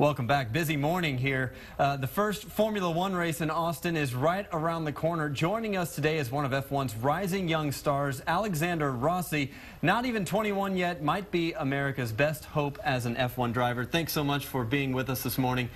Welcome back. Busy morning here. The first Formula One race in Austin is right around the corner. Joining us today is one of F1's rising young stars, Alexander Rossi. Not even 21 yet, might be America's best hope as an F1 driver. Thanks so much for being with us this morning.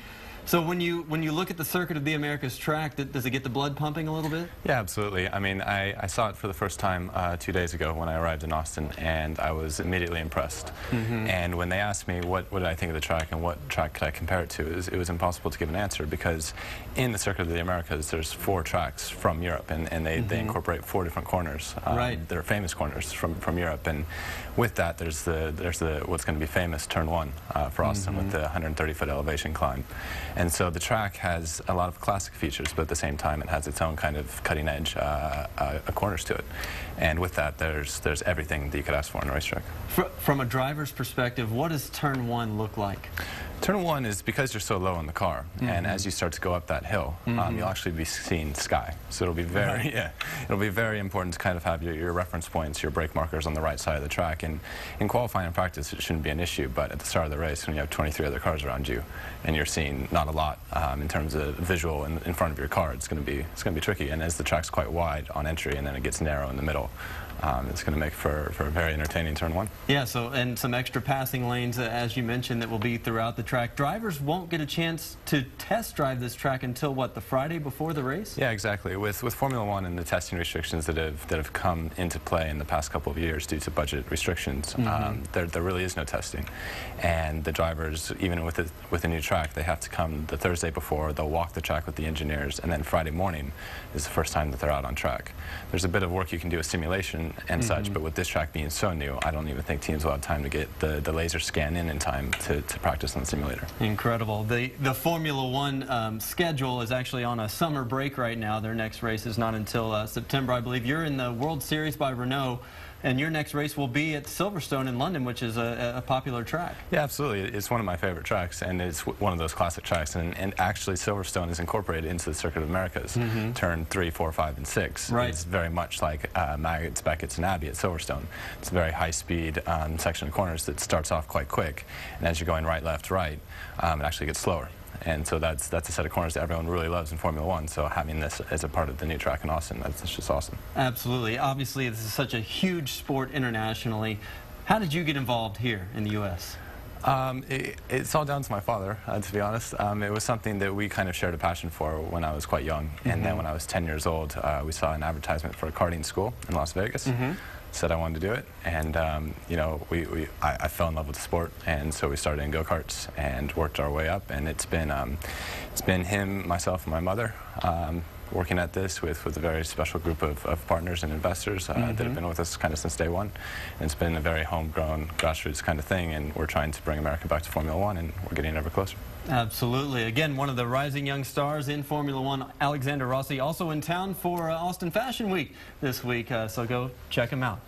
So when you look at the circuit of the America's track, does it get the blood pumping a little bit? Yeah, absolutely. I mean, I saw it for the first time 2 days ago when I arrived in Austin, and I was immediately impressed. And when they asked me what did I think of the track and what track could I compare it to, it was impossible to give an answer, because in the circuit of the Americas there's 4 tracks from Europe, and they incorporate 4 different corners. Right. They're famous corners from Europe, and with that there's the what's going to be famous turn 1 for Austin with the 130-foot elevation climb. And so the track has a lot of classic features, but at the same time it has its own kind of cutting-edge corners to it. And with that, there's everything that you could ask for in a racetrack. From a driver's perspective, what does turn 1 look like? Turn 1 is because you're so low in the car, and as you start to go up that hill, you'll actually be seeing sky. So it'll be very, it'll be very important to kind of have your reference points, your brake markers on the right side of the track. And in qualifying and practice, it shouldn't be an issue, but at the start of the race, when you have 23 other cars around you, and you're seeing not a lot in terms of visual in front of your car, it's going to be tricky. And as the track's quite wide on entry, and then it gets narrow in the middle, it's going to make for a very entertaining turn 1. Yeah, so and some extra passing lanes, as you mentioned, that will be throughout the track. Drivers won't get a chance to test drive this track until what, the Friday before the race? Yeah, exactly. With Formula One and the testing restrictions that have come into play in the past couple of years due to budget restrictions, there really is no testing, and the drivers, even with a new track, they have to come the Thursday before. They'll walk the track with the engineers, and then Friday morning is the first time that they're out on track. There's a bit of work you can do with simulation and such, but with this track being so new, I don't even think teams will have time to get the laser scan in time to practice on the simulator. Incredible. The Formula One schedule is actually on a summer break right now. Their next race is not until September, I believe. You're in the World Series by Renault, and your next race will be at Silverstone in London, which is a popular track. Yeah, absolutely. It's one of my favorite tracks, and it's one of those classic tracks. And actually, Silverstone is incorporated into the Circuit of Americas. Turn 3, 4, 5, and 6. Right. It's very much like Maggots, Beckett's, and Abbey at Silverstone. It's a very high-speed section of corners that starts off quite quick, and as you're going right, left, right, it actually gets slower. And so that's a set of corners that everyone really loves in Formula One. So having this as a part of the new track in Austin, that's just awesome. Absolutely. Obviously, this is such a huge sport internationally. How did you get involved here in the U.S.? It's all down to my father, to be honest. It was something that we kind of shared a passion for when I was quite young. And then when I was 10 years old, we saw an advertisement for a karting school in Las Vegas. Said I wanted to do it, and you know, I fell in love with the sport, and so we started in go-karts and worked our way up, and it's been him, myself, and my mother working at this with a very special group of partners and investors that have been with us kind of since day one. And it's been a very homegrown, grassroots kind of thing, and we're trying to bring America back to Formula One, and we're getting ever closer. Absolutely. Again, one of the rising young stars in Formula One, Alexander Rossi, also in town for Austin Fashion Week this week, so go check him out.